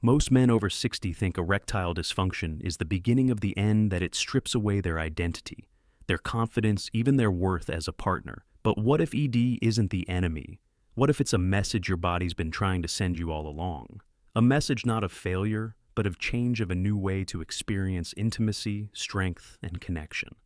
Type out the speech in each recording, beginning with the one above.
Most men over 60 think erectile dysfunction is the beginning of the end, that it strips away their identity, their confidence, even their worth as a partner. But what if ED isn't the enemy? What if it's a message your body's been trying to send you all along? A message not of failure, but of change, of a new way to experience intimacy, strength, and connection.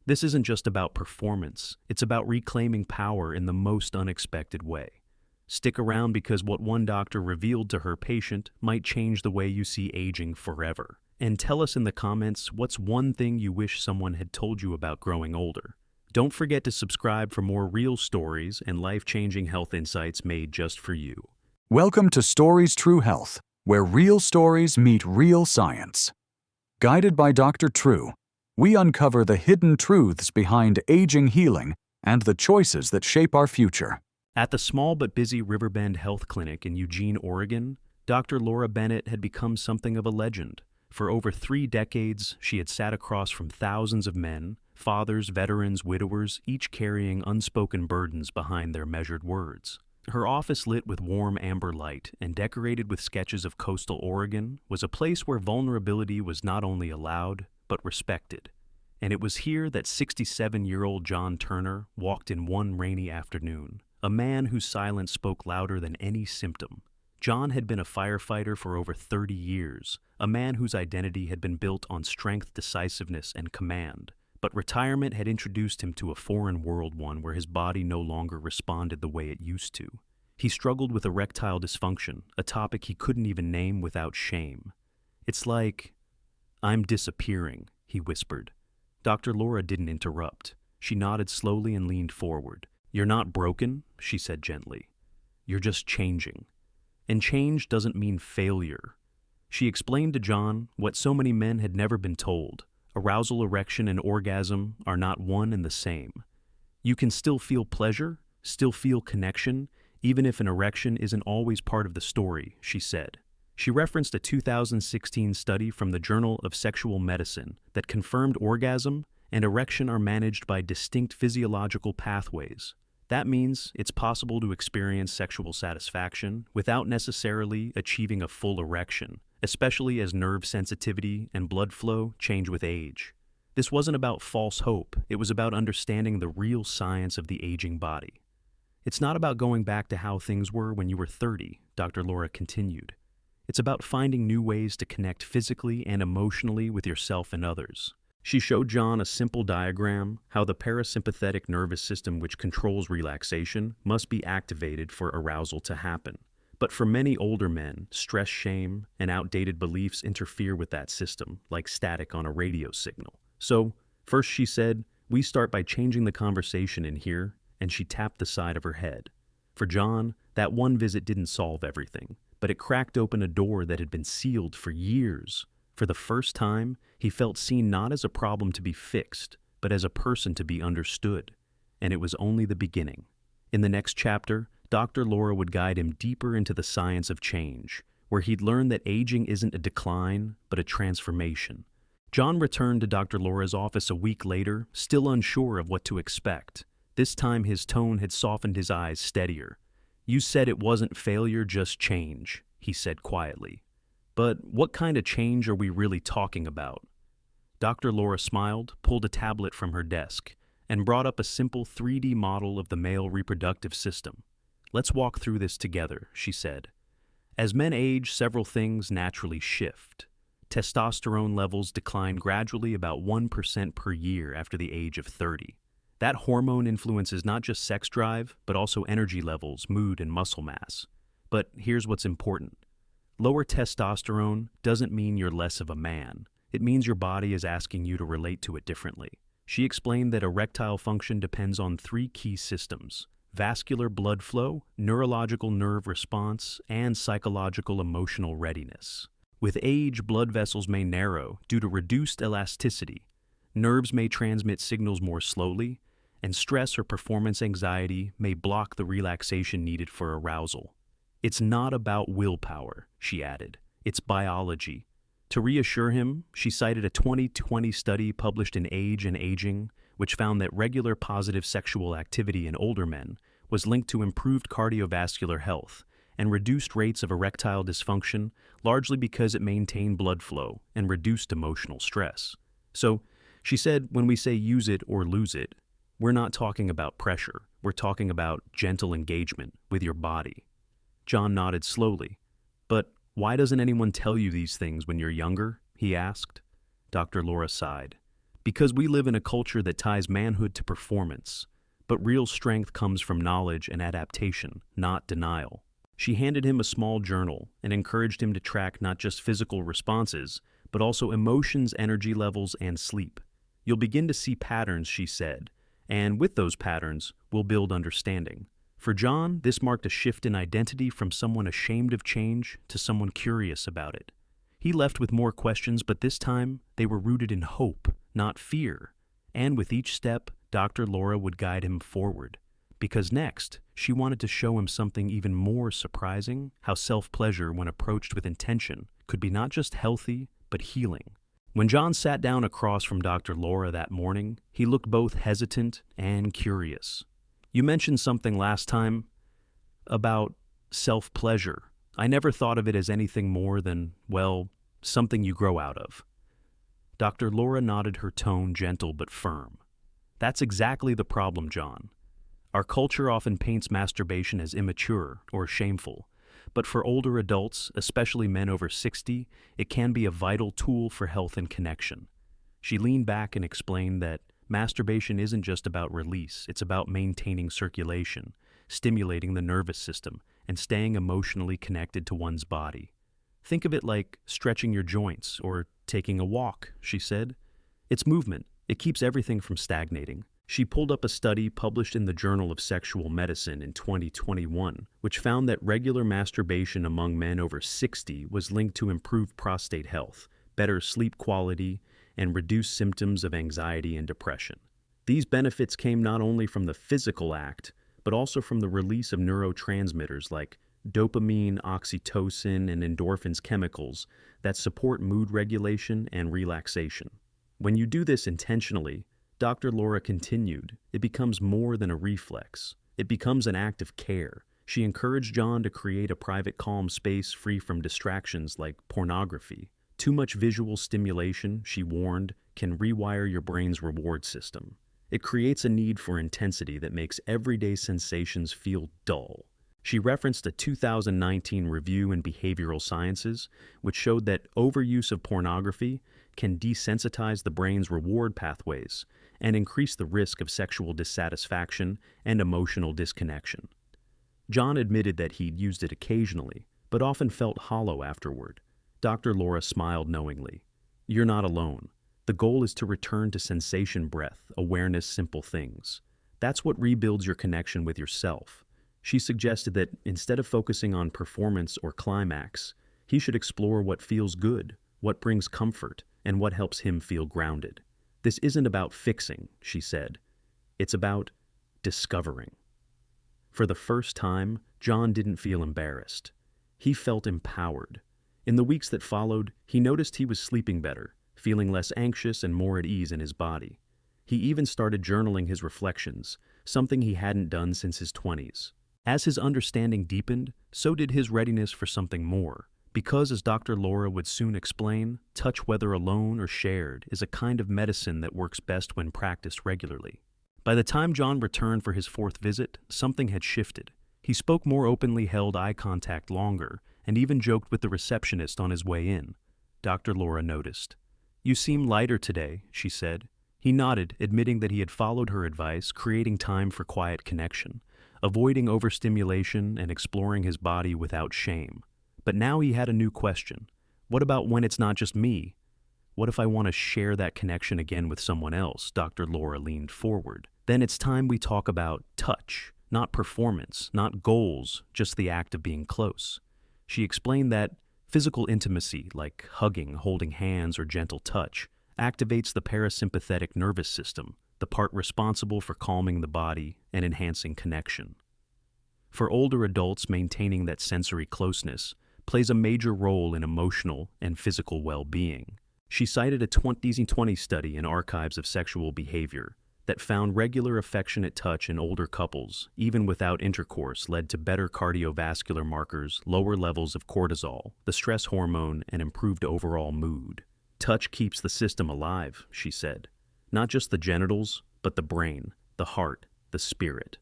This isn't just about performance, it's about reclaiming power in the most unexpected way. Stick around, because what one doctor revealed to her patient might change the way you see aging forever. And tell us in the comments, what's one thing you wish someone had told you about growing older? Don't forget to subscribe for more real stories and life-changing health insights made just for you. Welcome to Stories True Health, where real stories meet real science. Guided by Dr. True, we uncover the hidden truths behind aging healing and the choices that shape our future. At the small but busy Riverbend Health Clinic in Eugene, Oregon, Dr. Laura Bennett had become something of a legend. For over 3 decades, she had sat across from thousands of men, fathers, veterans, widowers, each carrying unspoken burdens behind their measured words. Her office, lit with warm amber light and decorated with sketches of coastal Oregon, was a place where vulnerability was not only allowed, but respected. And it was here that 67-year-old John Turner walked in one rainy afternoon, a man whose silence spoke louder than any symptom. John had been a firefighter for over 30 years, a man whose identity had been built on strength, decisiveness, and command. But retirement had introduced him to a foreign world, one where his body no longer responded the way it used to. He struggled with erectile dysfunction, a topic he couldn't even name without shame. "It's like, I'm disappearing," he whispered. Dr. Laura didn't interrupt. She nodded slowly and leaned forward. "You're not broken," she said gently. "You're just changing. And change doesn't mean failure." She explained to John what so many men had never been told. Arousal, erection, and orgasm are not one and the same. You can still feel pleasure, still feel connection, even if an erection isn't always part of the story, she said. She referenced a 2016 study from the Journal of Sexual Medicine that confirmed orgasm and erection are managed by distinct physiological pathways. That means it's possible to experience sexual satisfaction without necessarily achieving a full erection, especially as nerve sensitivity and blood flow change with age. This wasn't about false hope, it was about understanding the real science of the aging body. "It's not about going back to how things were when you were 30, Dr. Laura continued. It's about finding new ways to connect physically and emotionally with yourself and others. She showed John a simple diagram, how the parasympathetic nervous system, which controls relaxation, must be activated for arousal to happen. But for many older men, stress, shame, and outdated beliefs interfere with that system, like static on a radio signal. So, first, she said, we start by changing the conversation in here, and she tapped the side of her head. For John, that one visit didn't solve everything, but it cracked open a door that had been sealed for years. For the first time, he felt seen not as a problem to be fixed, but as a person to be understood. And it was only the beginning. In the next chapter, Dr. Laura would guide him deeper into the science of change, where he'd learn that aging isn't a decline, but a transformation. John returned to Dr. Laura's office a week later, still unsure of what to expect. This time his tone had softened, his eyes steadier. "You said it wasn't failure, just change," he said quietly. "But what kind of change are we really talking about?" Dr. Laura smiled, pulled a tablet from her desk, and brought up a simple 3D model of the male reproductive system. "Let's walk through this together," she said. "As men age, several things naturally shift. Testosterone levels decline gradually, about 1% per year after the age of 30. That hormone influences not just sex drive, but also energy levels, mood, and muscle mass. But here's what's important. Lower testosterone doesn't mean you're less of a man. It means your body is asking you to relate to it differently." She explained that erectile function depends on 3 key systems: vascular blood flow, neurological nerve response, and psychological emotional readiness. With age, blood vessels may narrow due to reduced elasticity. Nerves may transmit signals more slowly, and stress or performance anxiety may block the relaxation needed for arousal. "It's not about willpower," she added. "It's biology." To reassure him, she cited a 2020 study published in Age and Aging, which found that regular positive sexual activity in older men was linked to improved cardiovascular health and reduced rates of erectile dysfunction, largely because it maintained blood flow and reduced emotional stress. So, she said, when we say use it or lose it, we're not talking about pressure. We're talking about gentle engagement with your body. John nodded slowly. But why doesn't anyone tell you these things when you're younger? He asked. Dr. Laura sighed. Because we live in a culture that ties manhood to performance. But real strength comes from knowledge and adaptation, not denial. She handed him a small journal and encouraged him to track not just physical responses, but also emotions, energy levels, and sleep. You'll begin to see patterns, she said, and with those patterns, we'll build understanding. For John, this marked a shift in identity from someone ashamed of change to someone curious about it. He left with more questions, but this time they were rooted in hope, not fear. And with each step, Dr. Laura would guide him forward. Because next, she wanted to show him something even more surprising, how self-pleasure, when approached with intention, could be not just healthy, but healing. When John sat down across from Dr. Laura that morning, he looked both hesitant and curious. You mentioned something last time about self-pleasure. I never thought of it as anything more than, well, something you grow out of. Dr. Laura nodded, her tone gentle but firm. That's exactly the problem, John. Our culture often paints masturbation as immature or shameful. But for older adults, especially men over 60, it can be a vital tool for health and connection. She leaned back and explained that masturbation isn't just about release, it's about maintaining circulation, stimulating the nervous system, and staying emotionally connected to one's body. Think of it like stretching your joints or taking a walk, she said. It's movement. It keeps everything from stagnating. She pulled up a study published in the Journal of Sexual Medicine in 2021, which found that regular masturbation among men over 60 was linked to improved prostate health, better sleep quality, and reduced symptoms of anxiety and depression. These benefits came not only from the physical act, but also from the release of neurotransmitters like dopamine, oxytocin, and endorphins, chemicals that support mood regulation and relaxation. When you do this intentionally, Dr. Laura continued, it becomes more than a reflex. It becomes an act of care. She encouraged John to create a private, calm space free from distractions like pornography. Too much visual stimulation, she warned, can rewire your brain's reward system. It creates a need for intensity that makes everyday sensations feel dull. She referenced a 2019 review in behavioral sciences, which showed that overuse of pornography can desensitize the brain's reward pathways and increase the risk of sexual dissatisfaction and emotional disconnection. John admitted that he'd used it occasionally, but often felt hollow afterward. Dr. Laura smiled knowingly. You're not alone. The goal is to return to sensation, breath, awareness, simple things. That's what rebuilds your connection with yourself. She suggested that instead of focusing on performance or climax, he should explore what feels good, what brings comfort, and what helps him feel grounded. This isn't about fixing, she said. It's about discovering. For the first time, John didn't feel embarrassed. He felt empowered. In the weeks that followed, he noticed he was sleeping better, feeling less anxious and more at ease in his body. He even started journaling his reflections, something he hadn't done since his 20s. As his understanding deepened, so did his readiness for something more. Because, as Dr. Laura would soon explain, touch, whether alone or shared, is a kind of medicine that works best when practiced regularly. By the time John returned for his fourth visit, something had shifted. He spoke more openly, held eye contact longer, and even joked with the receptionist on his way in. Dr. Laura noticed. You seem lighter today, she said. He nodded, admitting that he had followed her advice, creating time for quiet connection, avoiding overstimulation and exploring his body without shame. But now he had a new question. What about when it's not just me? What if I want to share that connection again with someone else? Dr. Laura leaned forward. Then it's time we talk about touch, not performance, not goals, just the act of being close. She explained that physical intimacy, like hugging, holding hands, or gentle touch, activates the parasympathetic nervous system, the part responsible for calming the body and enhancing connection. For older adults, maintaining that sensory closeness plays a major role in emotional and physical well-being. She cited a 2020 study in Archives of Sexual Behavior that found regular affectionate touch in older couples, even without intercourse, led to better cardiovascular markers, lower levels of cortisol, the stress hormone, and improved overall mood. Touch keeps the system alive, she said. Not just the genitals, but the brain, the heart, the spirit.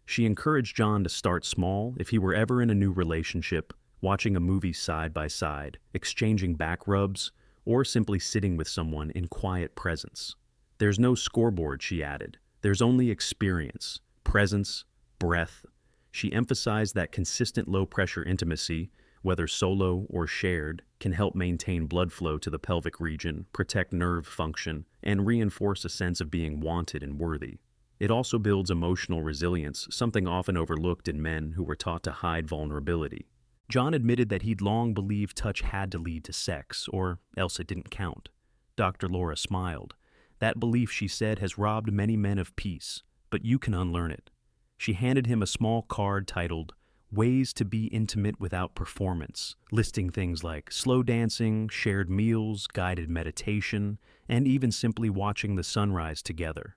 She encouraged John to start small if he were ever in a new relationship, watching a movie side by side, exchanging back rubs, or simply sitting with someone in quiet presence. There's no scoreboard, she added. There's only experience, presence, breath. She emphasized that consistent low-pressure intimacy, whether solo or shared, can help maintain blood flow to the pelvic region, protect nerve function, and reinforce a sense of being wanted and worthy. It also builds emotional resilience, something often overlooked in men who were taught to hide vulnerability. John admitted that he'd long believed touch had to lead to sex, or else it didn't count. Dr. Laura smiled. That belief, she said, has robbed many men of peace, but you can unlearn it. She handed him a small card titled, Ways to be Intimate Without Performance, listing things like slow dancing, shared meals, guided meditation, and even simply watching the sunrise together.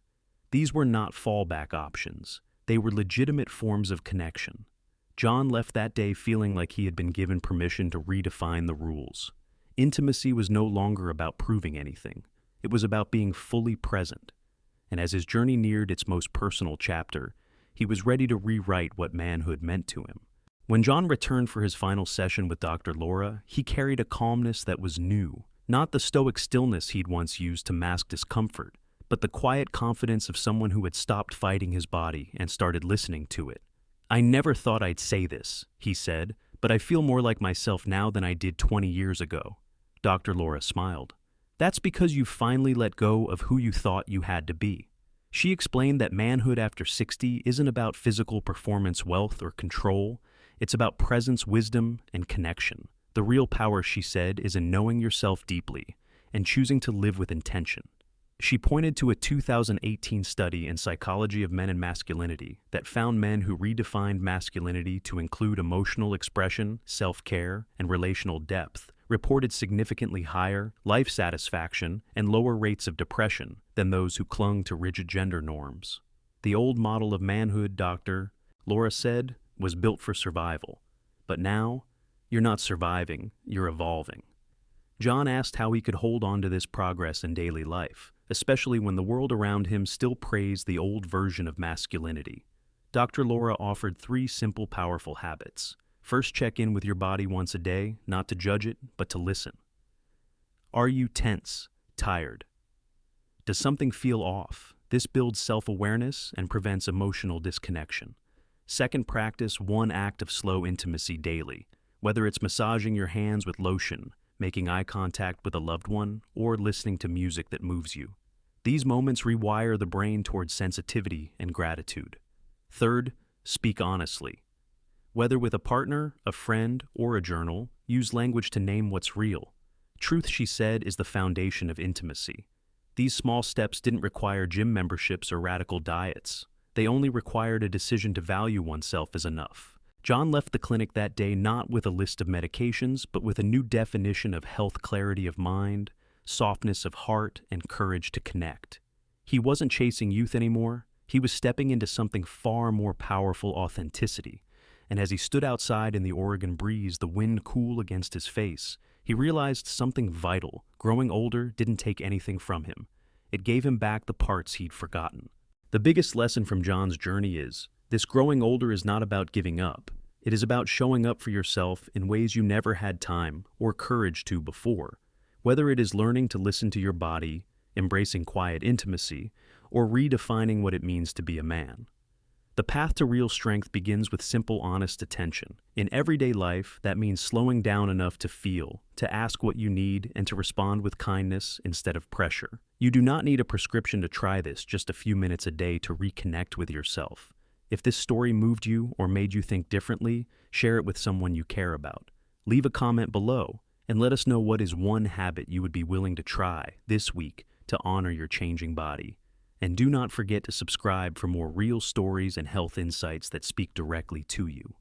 These were not fallback options. They were legitimate forms of connection. John left that day feeling like he had been given permission to redefine the rules. Intimacy was no longer about proving anything. It was about being fully present. And as his journey neared its most personal chapter, he was ready to rewrite what manhood meant to him. When John returned for his final session with Dr. Laura, he carried a calmness that was new, not the stoic stillness he'd once used to mask discomfort, but the quiet confidence of someone who had stopped fighting his body and started listening to it. I never thought I'd say this, he said, but I feel more like myself now than I did 20 years ago. Dr. Laura smiled. That's because you finally let go of who you thought you had to be. She explained that manhood after 60 isn't about physical performance, wealth, or control. It's about presence, wisdom, and connection. The real power, she said, is in knowing yourself deeply and choosing to live with intention. She pointed to a 2018 study in Psychology of Men and Masculinity that found men who redefined masculinity to include emotional expression, self-care, and relational depth reported significantly higher life satisfaction and lower rates of depression than those who clung to rigid gender norms. The old model of manhood, Dr. Laura said, was built for survival. But now, you're not surviving, you're evolving. John asked how he could hold on to this progress in daily life, especially when the world around him still praised the old version of masculinity. Dr. Laura offered 3 simple, powerful habits. First, check in with your body once a day, not to judge it, but to listen. Are you tense, tired? Does something feel off? This builds self-awareness and prevents emotional disconnection. Second, practice 1 act of slow intimacy daily, whether it's massaging your hands with lotion, making eye contact with a loved one, or listening to music that moves you. These moments rewire the brain towards sensitivity and gratitude. Third, speak honestly. Whether with a partner, a friend, or a journal, use language to name what's real. Truth, she said, is the foundation of intimacy. These small steps didn't require gym memberships or radical diets. They only required a decision to value oneself as enough. John left the clinic that day not with a list of medications, but with a new definition of health: clarity of mind, softness of heart, and courage to connect. He wasn't chasing youth anymore. He was stepping into something far more powerful: authenticity. And as he stood outside in the Oregon breeze, the wind cool against his face, he realized something vital. Growing older didn't take anything from him. It gave him back the parts he'd forgotten. The biggest lesson from John's journey is, this growing older is not about giving up. It is about showing up for yourself in ways you never had time or courage to before. Whether it is learning to listen to your body, embracing quiet intimacy, or redefining what it means to be a man. The path to real strength begins with simple, honest attention. In everyday life, that means slowing down enough to feel, to ask what you need, and to respond with kindness instead of pressure. You do not need a prescription to try this, just a few minutes a day to reconnect with yourself. If this story moved you or made you think differently, share it with someone you care about. Leave a comment below and let us know what is 1 habit you would be willing to try this week to honor your changing body. And do not forget to subscribe for more real stories and health insights that speak directly to you.